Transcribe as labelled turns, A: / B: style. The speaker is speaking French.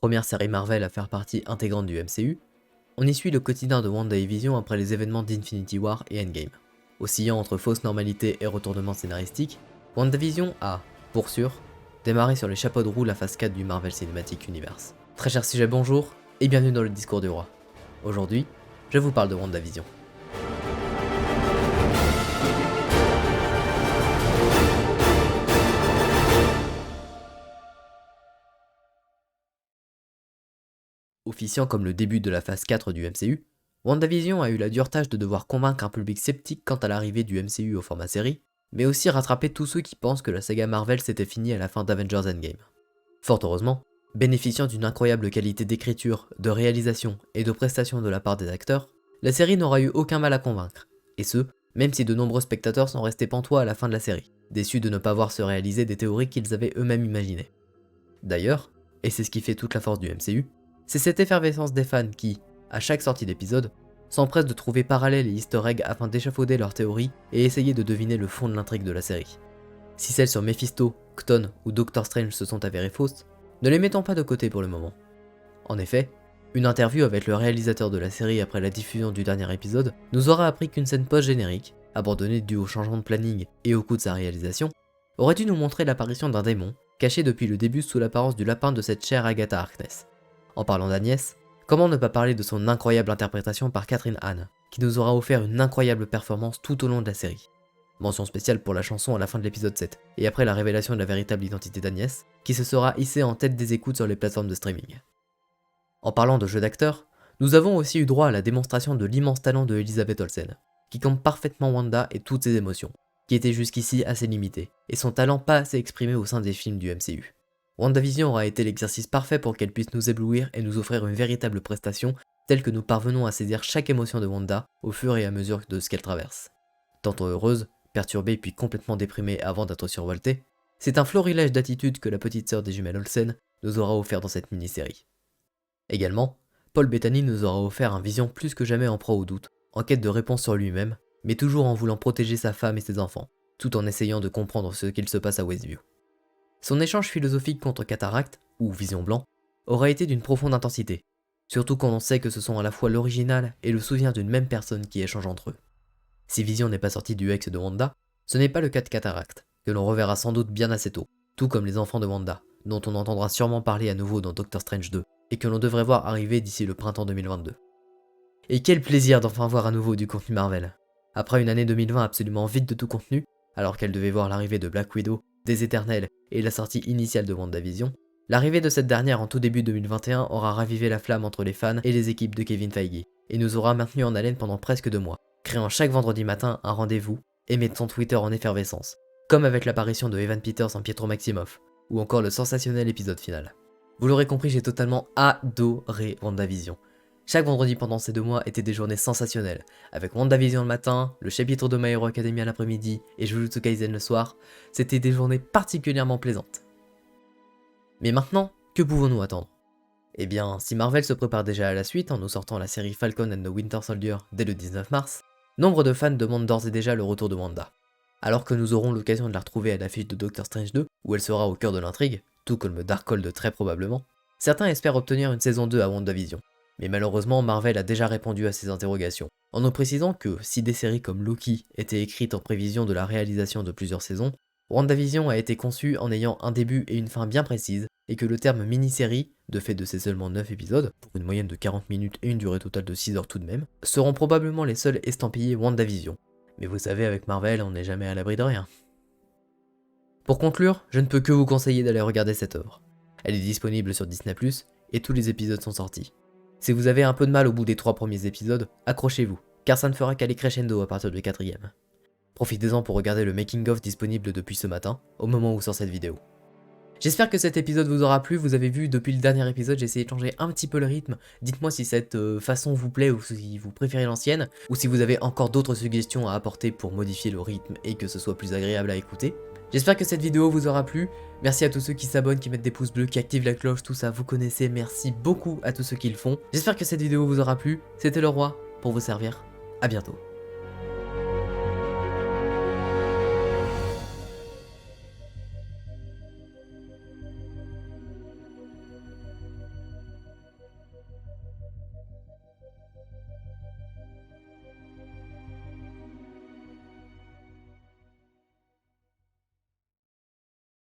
A: Première série Marvel à faire partie intégrante du MCU, on y suit le quotidien de Wanda et Vision après les événements d'Infinity War et Endgame. Oscillant entre fausse normalité et retournement scénaristique, WandaVision a, pour sûr, démarré sur les chapeaux de roue la phase 4 du Marvel Cinematic Universe. Très cher sujet, bonjour et bienvenue dans le discours du roi. Aujourd'hui, je vous parle de WandaVision. Officiant comme le début de la phase 4 du MCU, WandaVision a eu la dure tâche de devoir convaincre un public sceptique quant à l'arrivée du MCU au format série, mais aussi rattraper tous ceux qui pensent que la saga Marvel s'était finie à la fin d'Avengers Endgame. Fort heureusement, bénéficiant d'une incroyable qualité d'écriture, de réalisation et de prestation de la part des acteurs, la série n'aura eu aucun mal à convaincre, et ce, même si de nombreux spectateurs sont restés pantois à la fin de la série, déçus de ne pas voir se réaliser des théories qu'ils avaient eux-mêmes imaginées. D'ailleurs, et c'est ce qui fait toute la force du MCU, c'est cette effervescence des fans qui, à chaque sortie d'épisode, s'empressent de trouver parallèles et easter eggs afin d'échafauder leurs théories et essayer de deviner le fond de l'intrigue de la série. Si celles sur Mephisto, Chthon ou Doctor Strange se sont avérées fausses, ne les mettons pas de côté pour le moment. En effet, une interview avec le réalisateur de la série après la diffusion du dernier épisode nous aura appris qu'une scène post-générique, abandonnée due au changement de planning et au coût de sa réalisation, aurait dû nous montrer l'apparition d'un démon, caché depuis le début sous l'apparence du lapin de cette chère Agatha Harkness. En parlant d'Agnès, comment ne pas parler de son incroyable interprétation par Catherine Hahn, qui nous aura offert une incroyable performance tout au long de la série. Mention spéciale pour la chanson à la fin de l'épisode 7, et après la révélation de la véritable identité d'Agnès, qui se sera hissée en tête des écoutes sur les plateformes de streaming. En parlant de jeu d'acteur, nous avons aussi eu droit à la démonstration de l'immense talent de Elizabeth Olsen, qui campe parfaitement Wanda et toutes ses émotions, qui étaient jusqu'ici assez limitées, et son talent pas assez exprimé au sein des films du MCU. WandaVision aura été l'exercice parfait pour qu'elle puisse nous éblouir et nous offrir une véritable prestation telle que nous parvenons à saisir chaque émotion de Wanda au fur et à mesure de ce qu'elle traverse. Tantôt heureuse, perturbée puis complètement déprimée avant d'être survoltée, c'est un florilège d'attitudes que la petite sœur des jumelles Olsen nous aura offert dans cette mini-série. Également, Paul Bettany nous aura offert un Vision plus que jamais en proie au doute, en quête de réponse sur lui-même, mais toujours en voulant protéger sa femme et ses enfants, tout en essayant de comprendre ce qu'il se passe à Westview. Son échange philosophique contre Cataracte, ou Vision Blanc, aura été d'une profonde intensité, surtout quand on sait que ce sont à la fois l'original et le souvenir d'une même personne qui échangent entre eux. Si Vision n'est pas sorti du ex de Wanda, ce n'est pas le cas de Cataracte, que l'on reverra sans doute bien assez tôt, tout comme les enfants de Wanda, dont on entendra sûrement parler à nouveau dans Doctor Strange 2, et que l'on devrait voir arriver d'ici le printemps 2022. Et quel plaisir d'enfin voir à nouveau du contenu Marvel. Après une année 2020 absolument vide de tout contenu, alors qu'elle devait voir l'arrivée de Black Widow, des Éternels et la sortie initiale de WandaVision, l'arrivée de cette dernière en tout début 2021 aura ravivé la flamme entre les fans et les équipes de Kevin Feige, et nous aura maintenus en haleine pendant presque 2 mois, créant chaque vendredi matin un rendez-vous et mettant Twitter en effervescence, comme avec l'apparition de Evan Peters en Pietro Maximoff, ou encore le sensationnel épisode final. Vous l'aurez compris, j'ai totalement adoré WandaVision. Chaque vendredi pendant ces 2 mois étaient des journées sensationnelles, avec WandaVision le matin, le chapitre de My Hero Academia l'après-midi et Jujutsu Kaisen le soir, c'était des journées particulièrement plaisantes. Mais maintenant, que pouvons-nous attendre ? Eh bien, si Marvel se prépare déjà à la suite en nous sortant la série Falcon and the Winter Soldier dès le 19 mars, nombre de fans demandent d'ores et déjà le retour de Wanda. Alors que nous aurons l'occasion de la retrouver à l'affiche de Doctor Strange 2, où elle sera au cœur de l'intrigue, tout comme le Darkhold très probablement, certains espèrent obtenir une saison 2 à WandaVision. Mais malheureusement, Marvel a déjà répondu à ces interrogations, en nous précisant que si des séries comme Loki étaient écrites en prévision de la réalisation de plusieurs saisons, WandaVision a été conçue en ayant un début et une fin bien précises, et que le terme mini-série, de fait de ces seulement 9 épisodes, pour une moyenne de 40 minutes et une durée totale de 6 heures tout de même, seront probablement les seuls estampillés WandaVision. Mais vous savez, avec Marvel, on n'est jamais à l'abri de rien. Pour conclure, je ne peux que vous conseiller d'aller regarder cette œuvre. Elle est disponible sur Disney+, et tous les épisodes sont sortis. Si vous avez un peu de mal au bout des 3 premiers épisodes, accrochez-vous, car ça ne fera qu'aller crescendo à partir du 4ème. Profitez-en pour regarder le making-of disponible depuis ce matin, au moment où sort cette vidéo. J'espère que cet épisode vous aura plu, vous avez vu depuis le dernier épisode j'ai essayé de changer un petit peu le rythme, dites-moi si cette façon vous plaît ou si vous préférez l'ancienne, ou si vous avez encore d'autres suggestions à apporter pour modifier le rythme et que ce soit plus agréable à écouter. J'espère que cette vidéo vous aura plu, merci à tous ceux qui s'abonnent, qui mettent des pouces bleus, qui activent la cloche, tout ça vous connaissez, merci beaucoup à tous ceux qui le font. J'espère que cette vidéo vous aura plu, c'était le roi pour vous servir, à bientôt.